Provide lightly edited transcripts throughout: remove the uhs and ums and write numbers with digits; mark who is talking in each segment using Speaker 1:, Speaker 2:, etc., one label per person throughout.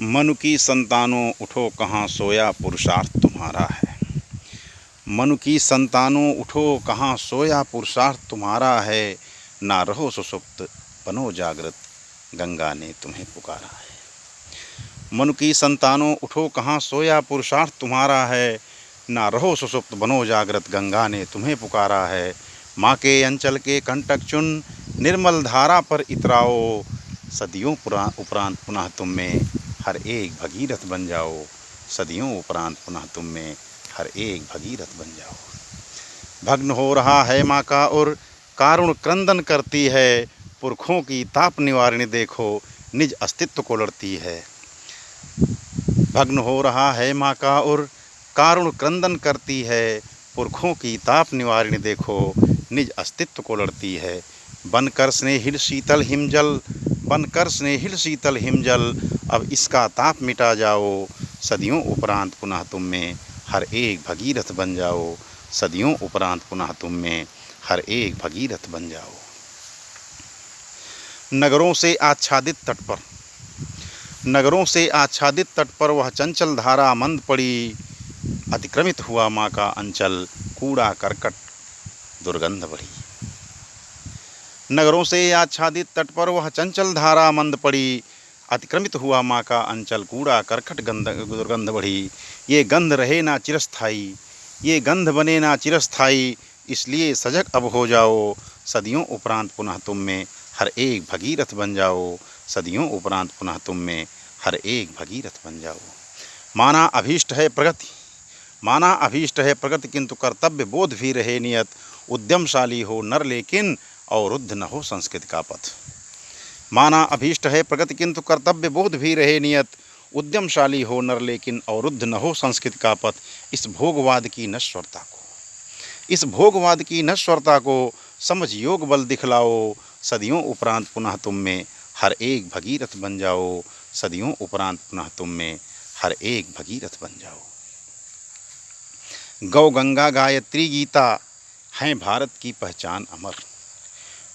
Speaker 1: मनु की संतानों उठो कहाँ सोया पुरुषार्थ तुम्हारा है। मनु की संतानों उठो कहाँ सोया पुरुषार्थ तुम्हारा है। ना रहो सुषुप्त बनो जागृत गंगा ने तुम्हें पुकारा है। मनु की संतानों उठो कहाँ सोया पुरुषार्थ तुम्हारा है। ना रहो सुषुप्त बनो जागृत गंगा ने तुम्हें पुकारा है। माँ के अंचल के कंटक चुन निर्मल धारा पर इतराओ। सदियों उपरांत पुनः तुम में हर एक भगीरथ बन जाओ। सदियों उपरांत पुनः तुम में हर एक भगीरथ बन जाओ। भग्न हो रहा है माँ का और कारुण क्रंदन करती है। पुरखों की ताप निवारिणी देखो निज अस्तित्व को लड़ती है। भग्न हो रहा है माँ का और कारुण क्रंदन करती है। पुरखों की ताप निवारिणी देखो निज अस्तित्व को लड़ती है। बनकर स्नेहिल शीतल हिमजल बनकर स्नेहिल शीतल हिमजल अब इसका ताप मिटा जाओ। सदियों उपरांत पुनः तुम में हर एक भगीरथ बन जाओ। सदियों उपरांत पुनः तुम में हर एक भगीरथ बन जाओ। नगरों से आच्छादित तट पर नगरों से आच्छादित तट पर वह चंचल धारा मंद पड़ी। अतिक्रमित हुआ माँ का अंचल कूड़ा करकट दुर्गंध बढ़ी। नगरों से आच्छादित तट पर वह चंचल धारा मंद पड़ी। अतिक्रमित हुआ माँ का अंचल कूड़ा करकट दुर्गंध बढ़ी। ये गंध रहे ना चिरस्थाई ये गंध बने ना चिरस्थाई इसलिए सजग अब हो जाओ। सदियों उपरांत पुनः तुम में हर एक भगीरथ बन जाओ। सदियों उपरांत पुनः तुम में हर एक भगीरथ बन जाओ। माना अभीष्ट है प्रगति माना अभीष्ट है प्रगति किंतु कर्तव्य बोध भी रहे नियत। उद्यमशाली हो नर लेकिन अवरुद्ध न हो संस्कृति का पथ। माना अभीष्ट है प्रगति किंतु कर्तव्य बोध भी रहे नियत। उद्यमशाली हो नर लेकिन अवरुद्ध न हो संस्कृति का पथ। इस भोगवाद की नश्वरता को समझ योग बल दिखलाओ। सदियों उपरांत पुनः तुम में हर एक भगीरथ बन जाओ। सदियों उपरांत पुनः तुम में हर एक भगीरथ बन जाओ। गौ गंगा गायत्री गीता हैं भारत की पहचान अमर।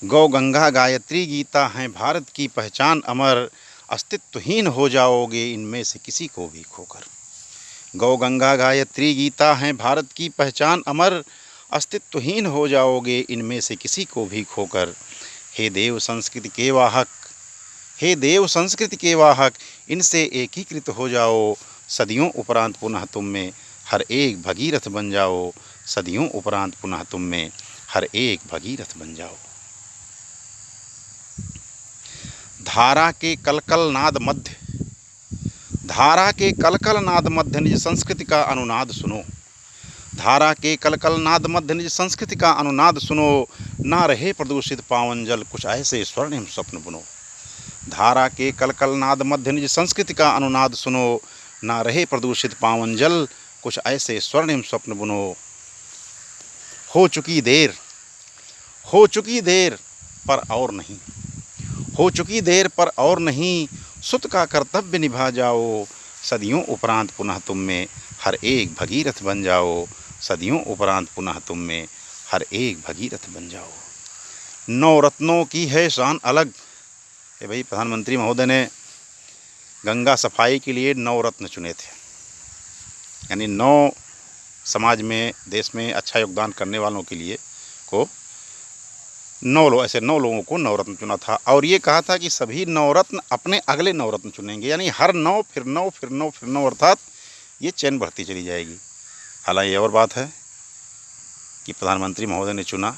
Speaker 1: गौ गंगा गायत्री गीता हैं भारत की पहचान अमर। अस्तित्वहीन हो जाओगे इनमें से किसी को भी खोकर। गौ गंगा गायत्री गीता हैं भारत की पहचान अमर। अस्तित्वहीन हो जाओगे इनमें से किसी को भी खोकर। हे देव संस्कृति के वाहक इनसे एकीकृत हो जाओ। सदियों उपरांत पुनः तुम में हर एक भगीरथ बन जाओ। सदियों उपरांत पुनः तुम में हर एक भगीरथ बन जाओ। धारा के कलकल नाद मध्य निज संस्कृति का अनुनाद सुनो। धारा के कलकल नाद मध्य निज संस्कृति का अनुनाद सुनो। ना रहे प्रदूषित पावन जल कुछ ऐसे स्वर्णिम स्वप्न बुनो। धारा के कलकल नाद मध्य निज संस्कृति का अनुनाद सुनो। ना रहे प्रदूषित पावन जल कुछ ऐसे स्वर्णिम स्वप्न बुनो। हो चुकी देर पर और नहीं सुत का कर्तव्य निभा जाओ। सदियों उपरांत पुनः तुम में हर एक भगीरथ बन जाओ। सदियों उपरांत पुनः तुम में हर एक भगीरथ बन जाओ। नवरत्नों की है शान अलग। ये भाई प्रधानमंत्री महोदय ने गंगा सफाई के लिए 9 रत्न चुने थे। यानी 9 समाज में देश में अच्छा योगदान करने वालों के लिए को 9 लोगों को 9 रत्न चुना था। और ये कहा था कि सभी 9 रत्न अपने अगले 9 रत्न चुनेंगे। यानी हर 9 फिर 9 फिर 9 फिर 9 अर्थात ये चेन बढ़ती चली जाएगी। हालांकि ये और बात है कि प्रधानमंत्री महोदय ने चुना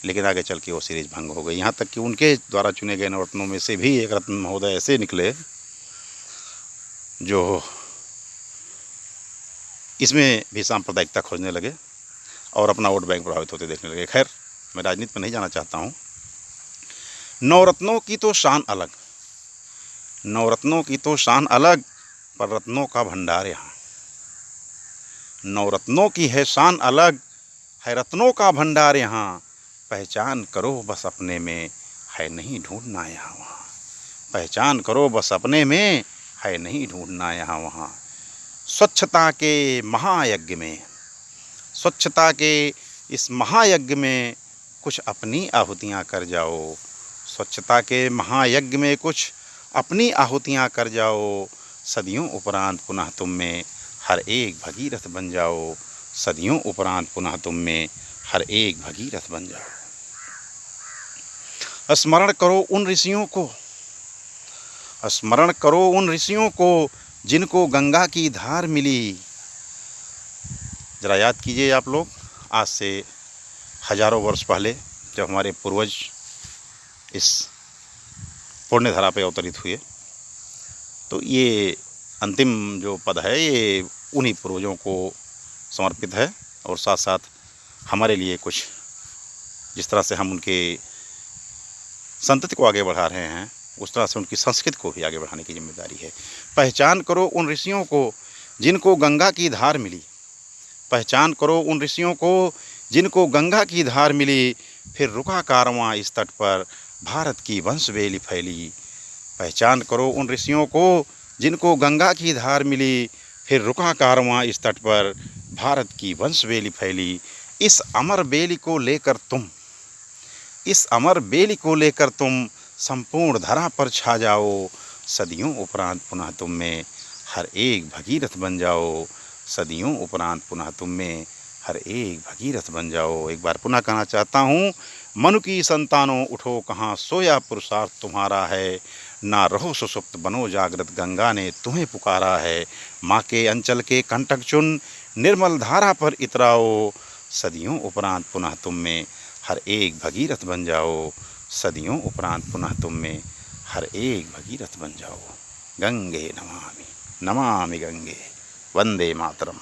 Speaker 1: लेकिन आगे चल के वो सीरीज भंग हो गई। यहाँ तक कि उनके द्वारा चुने गए 9 रत्नों में से भी एक रत्न महोदय ऐसे निकले जो इसमें भी सांप्रदायिकता खोजने लगे और अपना वोट बैंक प्रभावित होते देखने लगे। खैर मैं राजनीति में नहीं जाना चाहता हूँ। 9 रत्नों की तो शान अलग पर रत्नों का भंडार यहाँ। 9 रत्नों की है शान अलग है रत्नों का भंडार यहाँ। पहचान करो बस अपने में है नहीं ढूंढना यहाँ वहाँ। पहचान करो बस अपने में है नहीं ढूंढना यहाँ वहाँ। स्वच्छता के इस महायज्ञ में कुछ अपनी आहुतियाँ कर जाओ। स्वच्छता के महायज्ञ में कुछ अपनी आहुतियाँ कर जाओ, सदियों उपरांत पुनः तुम में हर एक भगीरथ बन जाओ, सदियों उपरांत पुनः तुम में हर एक भगीरथ बन जाओ। स्मरण करो उन ऋषियों को, स्मरण करो उन ऋषियों को, जिनको गंगा की धार मिली। जरा याद कीजिए आप लोग, आज से हजारों वर्ष पहले जब हमारे पूर्वज इस पुण्य धरा पे अवतरित हुए, तो ये अंतिम जो पद है ये उन्हीं पूर्वजों को समर्पित है, और साथ साथ हमारे लिए कुछ जिस तरह से हम उनके संतति को आगे बढ़ा रहे हैं, उस तरह से उनकी संस्कृति को भी आगे बढ़ाने की जिम्मेदारी है। पहचान करो उन ऋषियों को, जिनको गंगा की धार मिली। पहचान करो उन ऋषियों को, जिनको गंगा की धार मिली, फिर रुका कारवां इस तट पर, भारत की वंशवेली फैली। पहचान करो उन ऋषियों को, जिनको गंगा की धार मिली, फिर रुका कारवां इस तट पर, भारत की वंशवेली फैली। इस अमर बेली को लेकर तुम, इस अमर बेली को लेकर तुम संपूर्ण धरा पर छा जाओ, सदियों उपरांत पुनः तुम में हर एक भगीरथ बन जाओ, सदियों उपरांत पुनः तुम में हर एक भगीरथ बन जाओ। एक बार पुनः कहना चाहता हूँ, मनु की संतानों उठो कहाँ सोया पुरुषार्थ तुम्हारा है, ना रहो सुसुप्त बनो जागृत गंगा ने तुम्हें पुकारा है। माँ के अंचल के कंटक चुन निर्मल धारा पर इतराओ, सदियों उपरांत पुनः तुम में हर एक भगीरथ बन जाओ, सदियों उपरांत पुनः तुम में हर एक भगीरथ बन जाओ। गंगे नमामि, नमामि गंगे, वंदे मातरम।